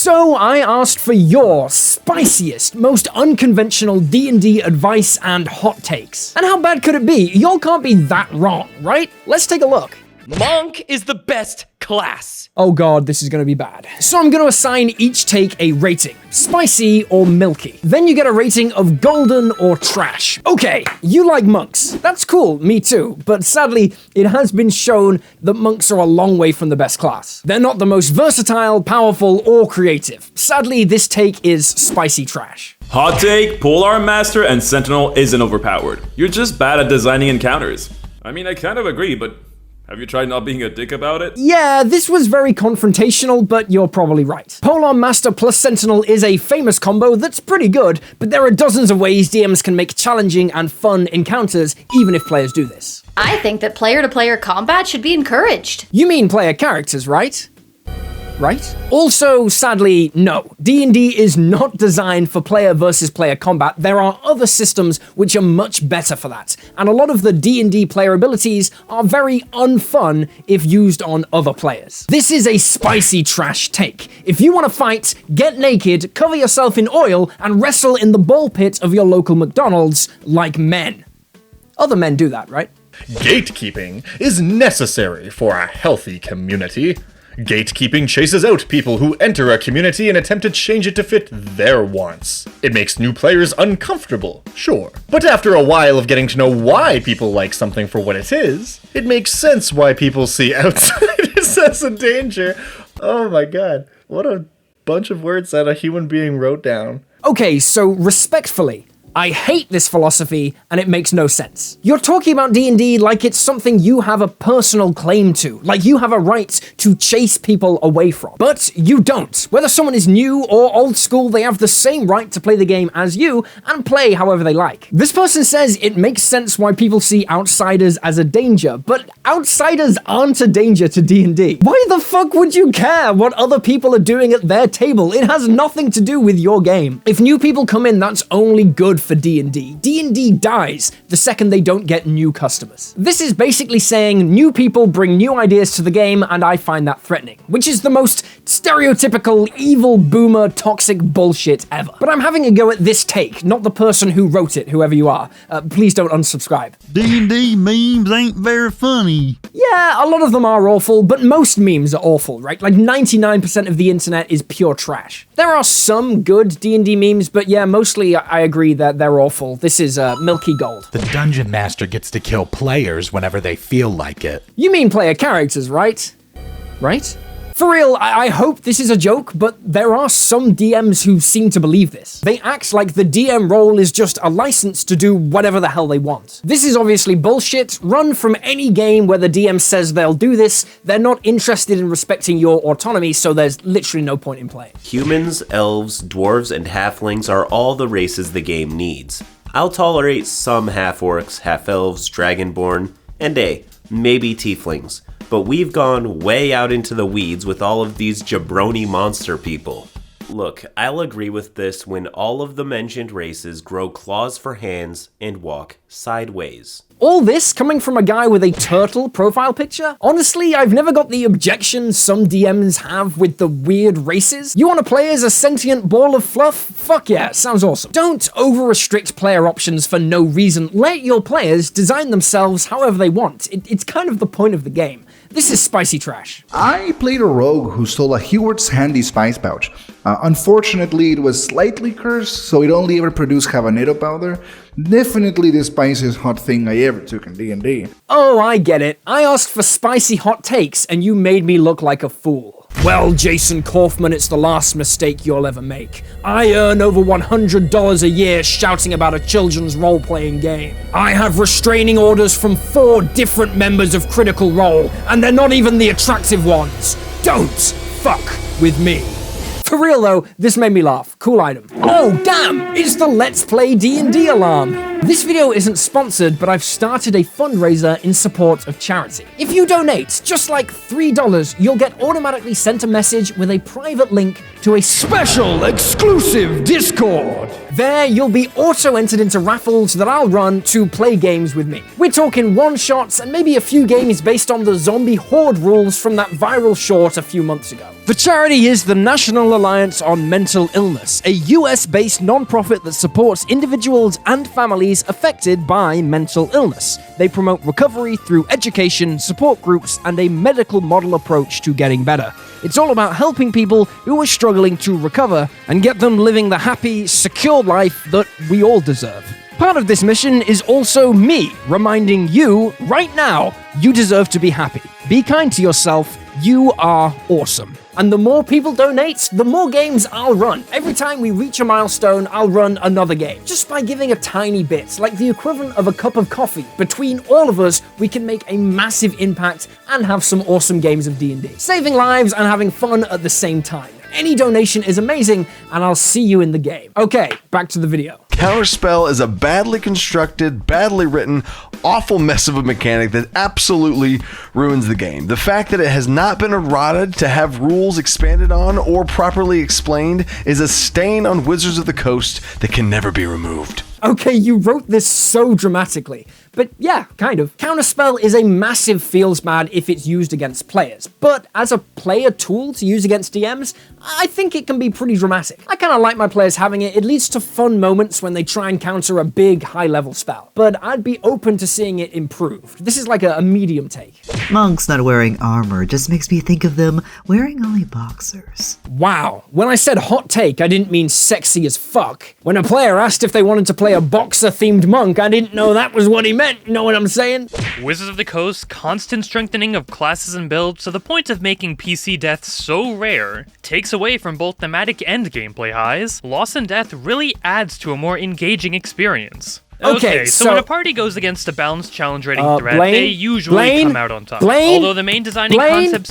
So I asked for your spiciest, most unconventional D&D advice and hot takes. And how bad could it be? Y'all can't be that wrong, right? Let's take a look. Monk is the best class. Oh god, this is gonna be bad. So I'm gonna assign each take a rating, spicy or milky. Then you get a rating of golden or trash. Okay, you like monks. That's cool, me too. But sadly, it has been shown that monks are a long way from the best class. They're not the most versatile, powerful, or creative. Sadly, this take is spicy trash. Hot take, Polearm Master and Sentinel isn't overpowered. You're just bad at designing encounters. I mean, I kind of agree, but have you tried not being a dick about it? Yeah, this was very confrontational, but you're probably right. Polearm Master plus Sentinel is a famous combo that's pretty good, but there are dozens of ways DMs can make challenging and fun encounters, even if players do this. I think that player-to-player combat should be encouraged. You mean player characters, right? Right? Also, sadly, no. D&D is not designed for player versus player combat. There are other systems which are much better for that, and a lot of the D&D player abilities are very unfun if used on other players. This is a spicy trash take. If you want to fight, get naked, cover yourself in oil, and wrestle in the ball pit of your local McDonald's like men. Other men do that, right? Gatekeeping is necessary for a healthy community. Gatekeeping chases out people who enter a community and attempt to change it to fit their wants. It makes new players uncomfortable, sure. But after a while of getting to know why people like something for what it is, it makes sense why people see outsiders as a danger. Oh my god, what a bunch of words that a human being wrote down. Okay, so respectfully, I hate this philosophy, and it makes no sense. You're talking about D&D like it's something you have a personal claim to, like you have a right to chase people away from. But you don't. Whether someone is new or old school, they have the same right to play the game as you and play however they like. This person says it makes sense why people see outsiders as a danger, but outsiders aren't a danger to D&D. Why the fuck would you care what other people are doing at their table? It has nothing to do with your game. If new people come in, that's only good for D&D. D&D dies the second they don't get new customers. This is basically saying new people bring new ideas to the game, and I find that threatening, which is the most stereotypical evil boomer toxic bullshit ever. But I'm having a go at this take, not the person who wrote it, whoever you are. Please don't unsubscribe. D&D memes ain't very funny. Yeah, a lot of them are awful, but most memes are awful, right? Like 99% of the internet is pure trash. There are some good D&D memes, but yeah, mostly I agree that they're awful. This is milky gold. The Dungeon Master gets to kill players whenever they feel like it. You mean player characters, right? Right? For real, I hope this is a joke, but there are some DMs who seem to believe this. They act like the DM role is just a license to do whatever the hell they want. This is obviously bullshit. Run from any game where the DM says they'll do this. They're not interested in respecting your autonomy, so there's literally no point in playing. Humans, elves, dwarves, and halflings are all the races the game needs. I'll tolerate some half-orcs, half-elves, dragonborn, and maybe tieflings. But we've gone way out into the weeds with all of these jabroni monster people. Look, I'll agree with this when all of the mentioned races grow claws for hands and walk sideways. All this coming from a guy with a turtle profile picture? Honestly, I've never got the objection some DMs have with the weird races. You want to play as a sentient ball of fluff? Fuck yeah, sounds awesome. Don't over-restrict player options for no reason. Let your players design themselves however they want. It's kind of the point of the game. This is spicy trash. I played a rogue who stole a Heward's handy spice pouch. Unfortunately, it was slightly cursed, so it only ever produced habanero powder. Definitely the spiciest hot thing I ever took in D&D. Oh, I get it. I asked for spicy hot takes, and you made me look like a fool. Well, Jason Kaufman, it's the last mistake you'll ever make. I earn over $100 a year shouting about a children's role-playing game. I have restraining orders from 4 different members of Critical Role, and they're not even the attractive ones. Don't fuck with me. For real though, this made me laugh. Cool item. Oh damn, it's the Let's Play D&D alarm. This video isn't sponsored, but I've started a fundraiser in support of charity. If you donate just like $3, you'll get automatically sent a message with a private link to a special exclusive Discord. There, you'll be auto-entered into raffles that I'll run to play games with me. We're talking one-shots and maybe a few games based on the zombie horde rules from that viral short a few months ago. The charity is the National Alliance on Mental Illness, a US-based non-profit that supports individuals and families affected by mental illness. They promote recovery through education, support groups, and a medical model approach to getting better. It's all about helping people who are struggling to recover and get them living the happy, secure life that we all deserve. Part of this mission is also me reminding you right now, you deserve to be happy. Be kind to yourself. You are awesome. And the more people donate, the more games I'll run. Every time we reach a milestone, I'll run another game. Just by giving a tiny bit, like the equivalent of a cup of coffee, between all of us, we can make a massive impact and have some awesome games of D&D. Saving lives and having fun at the same time. Any donation is amazing, and I'll see you in the game. Okay, back to the video. Counterspell is a badly constructed, badly written, awful mess of a mechanic that absolutely ruins the game. The fact that it has not been eroded to have rules expanded on or properly explained is a stain on Wizards of the Coast that can never be removed. Okay, you wrote this so dramatically. But yeah, kind of. Counterspell is a massive feels bad if it's used against players, but as a player tool to use against DMs, I think it can be pretty dramatic. I kind of like my players having it. It leads to fun moments when they try and counter a big, high-level spell, but I'd be open to seeing it improved. This is like a medium take. Monks not wearing armor just makes me think of them wearing only boxers. Wow. When I said hot take, I didn't mean sexy as fuck. When a player asked if they wanted to play a boxer-themed monk, I didn't know that was what he meant. You know what I'm saying? Wizards of the Coast constant strengthening of classes and builds to the point of making PC deaths so rare takes away from both thematic and gameplay highs. Loss and death really adds to a more engaging experience. Okay, so when a party goes against a balanced challenge rating threat, they usually come out on top. Although the main designing concepts...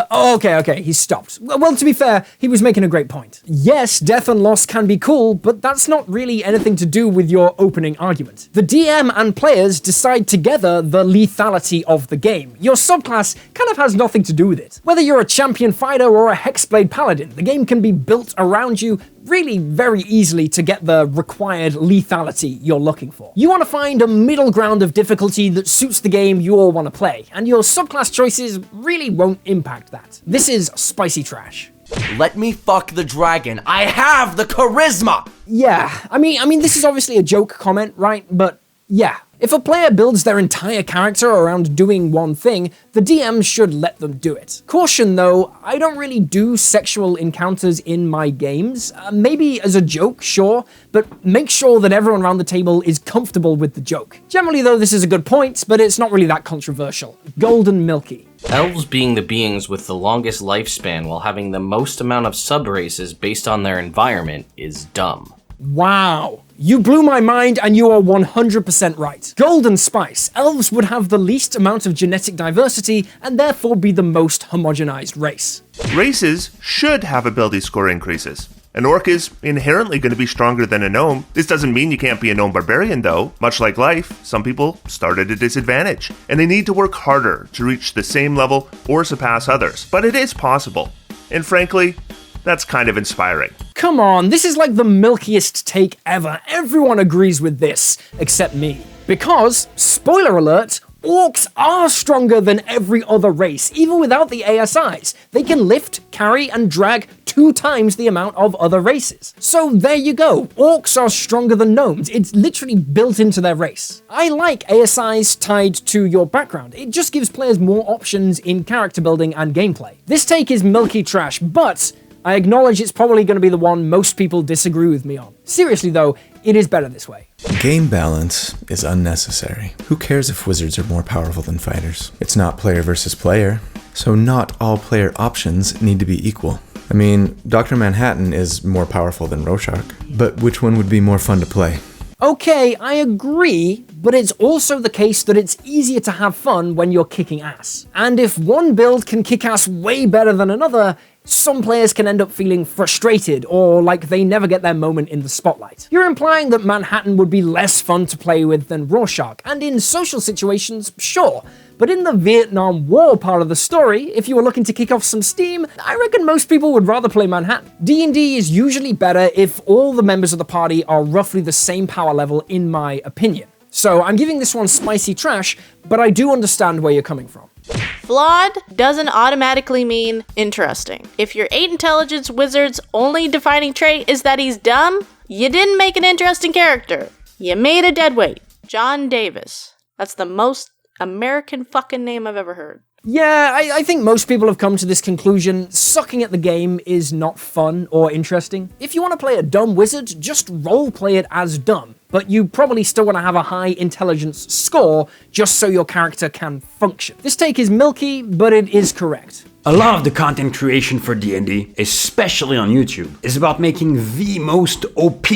Okay, he stopped. Well, to be fair, he was making a great point. Yes, death and loss can be cool, but that's not really anything to do with your opening argument. The DM and players decide together the lethality of the game. Your subclass kind of has nothing to do with it. Whether you're a champion fighter or a hexblade paladin, the game can be built around you really very easily to get the required lethality you're looking for. You want to find a middle ground of difficulty that suits the game you all want to play, and your subclass choices really won't impact that. This is spicy trash. Let me fuck the dragon. I have the charisma! Yeah, I mean, this is obviously a joke comment, right? But yeah. If a player builds their entire character around doing one thing, the DM should let them do it. Caution though, I don't really do sexual encounters in my games. Maybe as a joke, sure, but make sure that everyone around the table is comfortable with the joke. Generally though, this is a good point, but it's not really that controversial. Golden Milky. Elves being the beings with the longest lifespan while having the most amount of sub-races based on their environment is dumb. Wow. You blew my mind and you are 100% right. Golden Spice, elves would have the least amount of genetic diversity and therefore be the most homogenized race. Races should have ability score increases. An orc is inherently going to be stronger than a gnome. This doesn't mean you can't be a gnome barbarian though. Much like life, some people start at a disadvantage, and they need to work harder to reach the same level or surpass others. But it is possible. And frankly, that's kind of inspiring. Come on, this is like the milkiest take ever. Everyone agrees with this, except me. Because, spoiler alert, orcs are stronger than every other race, even without the ASIs. They can lift, carry, and drag 2 times the amount of other races. So there you go, orcs are stronger than gnomes. It's literally built into their race. I like ASIs tied to your background. It just gives players more options in character building and gameplay. This take is milky trash, but I acknowledge it's probably going to be the one most people disagree with me on. Seriously though, it is better this way. Game balance is unnecessary. Who cares if wizards are more powerful than fighters? It's not player versus player, so not all player options need to be equal. I mean, Dr. Manhattan is more powerful than Rorschach, but which one would be more fun to play? Okay, I agree, but it's also the case that it's easier to have fun when you're kicking ass. And if one build can kick ass way better than another, some players can end up feeling frustrated or like they never get their moment in the spotlight. You're implying that Manhattan would be less fun to play with than Rorschach, and in social situations, sure. But in the Vietnam War part of the story, if you were looking to kick off some steam, I reckon most people would rather play Manhattan. D&D is usually better if all the members of the party are roughly the same power level, in my opinion. So I'm giving this one spicy trash, but I do understand where you're coming from. Flawed doesn't automatically mean interesting. If your 8 intelligence wizard's only defining trait is that he's dumb, you didn't make an interesting character. You made a deadweight. John Davis. That's the most American fucking name I've ever heard. Yeah, I think most people have come to this conclusion. Sucking at the game is not fun or interesting. If you want to play a dumb wizard, just roleplay it as dumb. But you probably still want to have a high intelligence score just so your character can function. This take is milky, but it is correct. A lot of the content creation for D&D, especially on YouTube, is about making the most OP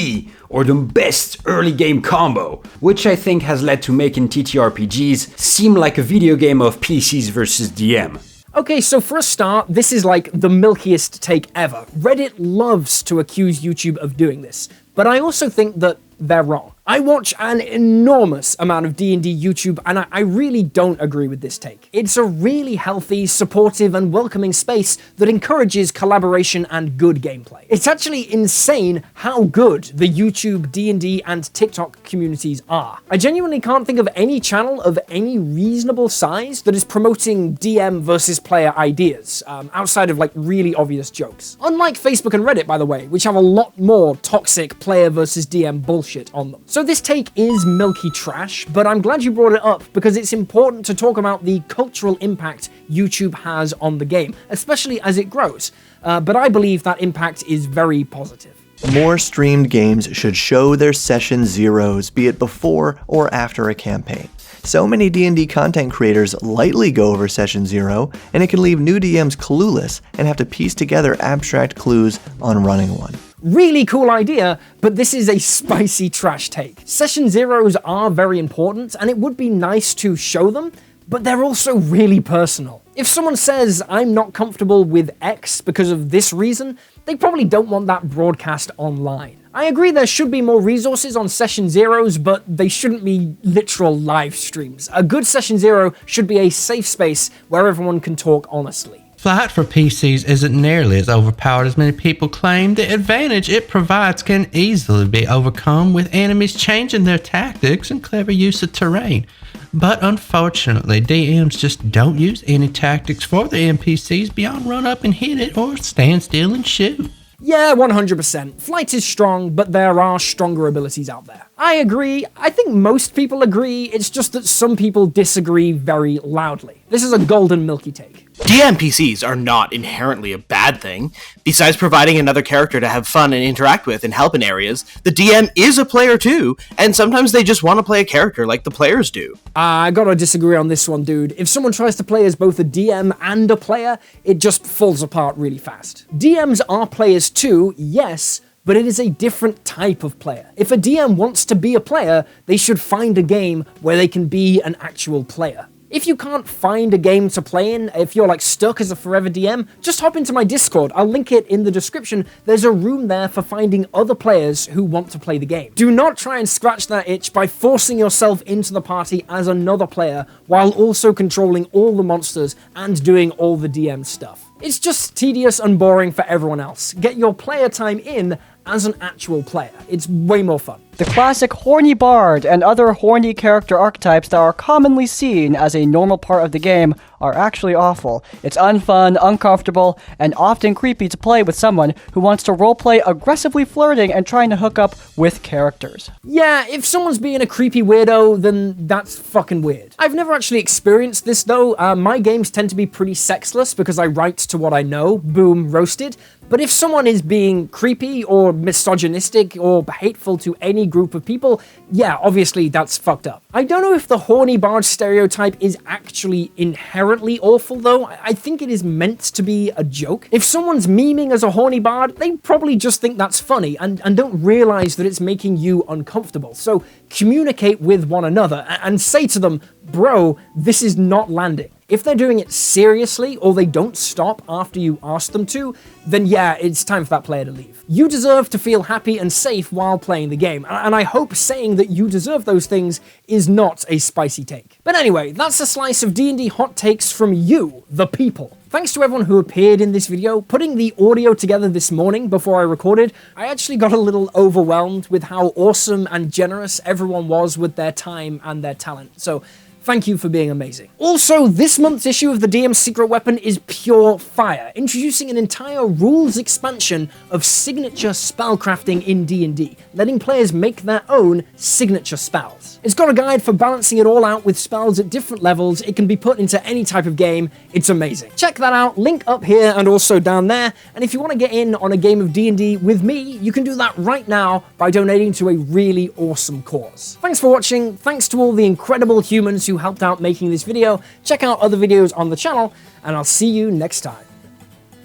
or the best early game combo, which I think has led to making TTRPGs seem like a video game of PCs versus DM. Okay, so for a start, this is like the milkiest take ever. Reddit loves to accuse YouTube of doing this, but I also think that they're wrong. I watch an enormous amount of D&D YouTube, and I really don't agree with this take. It's a really healthy, supportive, and welcoming space that encourages collaboration and good gameplay. It's actually insane how good the YouTube, D&D, and TikTok communities are. I genuinely can't think of any channel of any reasonable size that is promoting DM versus player ideas, outside of like really obvious jokes. Unlike Facebook and Reddit, by the way, which have a lot more toxic player versus DM bullshit on them. So this take is milky trash, but I'm glad you brought it up because it's important to talk about the cultural impact YouTube has on the game, especially as it grows. But I believe that impact is very positive. More streamed games should show their session zeros, be it before or after a campaign. So many D&D content creators lightly go over session 0, and it can leave new DMs clueless and have to piece together abstract clues on running one. Really cool idea, but this is a spicy trash take. Session zeros are very important, and it would be nice to show them, but they're also really personal. If someone says, I'm not comfortable with X because of this reason, they probably don't want that broadcast online. I agree there should be more resources on session zeros, but they shouldn't be literal live streams. A good session zero should be a safe space where everyone can talk honestly. Flight for PCs isn't nearly as overpowered as many people claim. The advantage it provides can easily be overcome with enemies changing their tactics and clever use of terrain. But unfortunately, DMs just don't use any tactics for the NPCs beyond run up and hit it or stand still and shoot. Yeah, 100%. Flight is strong, but there are stronger abilities out there. I agree. I think most people agree. It's just that some people disagree very loudly. This is a golden milky take. DM PCs are not inherently a bad thing. Besides providing another character to have fun and interact with and help in areas, the DM is a player too, and sometimes they just want to play a character like the players do. I gotta disagree on this one, dude. If someone tries to play as both a DM and a player, it just falls apart really fast. DMs are players too, yes, but it is a different type of player. If a DM wants to be a player, they should find a game where they can be an actual player. If you can't find a game to play in, if you're like stuck as a forever DM, just hop into my Discord. I'll link it in the description. There's a room there for finding other players who want to play the game. Do not try and scratch that itch by forcing yourself into the party as another player while also controlling all the monsters and doing all the DM stuff. It's just tedious and boring for everyone else. Get your player time in as an actual player. It's way more fun. The classic horny bard and other horny character archetypes that are commonly seen as a normal part of the game are actually awful. It's unfun, uncomfortable, and often creepy to play with someone who wants to roleplay aggressively flirting and trying to hook up with characters. Yeah, if someone's being a creepy weirdo, then that's fucking weird. I've never actually experienced this though. My games tend to be pretty sexless because I write to what I know. Boom, roasted. But if someone is being creepy or misogynistic or hateful to any group of people, yeah, obviously that's fucked up. I don't know if the horny bard stereotype is actually inherently awful though. I think it is meant to be a joke. If someone's memeing as a horny bard, they probably just think that's funny and don't realize that it's making you uncomfortable. So communicate with one another and say to them, bro, this is not landing. If they're doing it seriously or they don't stop after you ask them to, then yeah, it's time for that player to leave. You deserve to feel happy and safe while playing the game, and I hope saying that you deserve those things is not a spicy take. But anyway, that's a slice of D&D hot takes from you, the people. Thanks to everyone who appeared in this video. Putting the audio together this morning before I recorded, I actually got a little overwhelmed with how awesome and generous everyone was with their time and their talent. So Thank you for being amazing. Also, this month's issue of the DM Secret Weapon is pure fire, introducing an entire rules expansion of signature spellcrafting in D&D, letting players make their own signature spells. It's got a guide for balancing it all out with spells at different levels. It can be put into any type of game. It's amazing. Check that out, link up here and also down there. And if you want to get in on a game of D&D with me, you can do that right now by donating to a really awesome cause. Thanks for watching. Thanks to all the incredible humans who helped out making this video. Check out other videos on the channel, and I'll see you next time.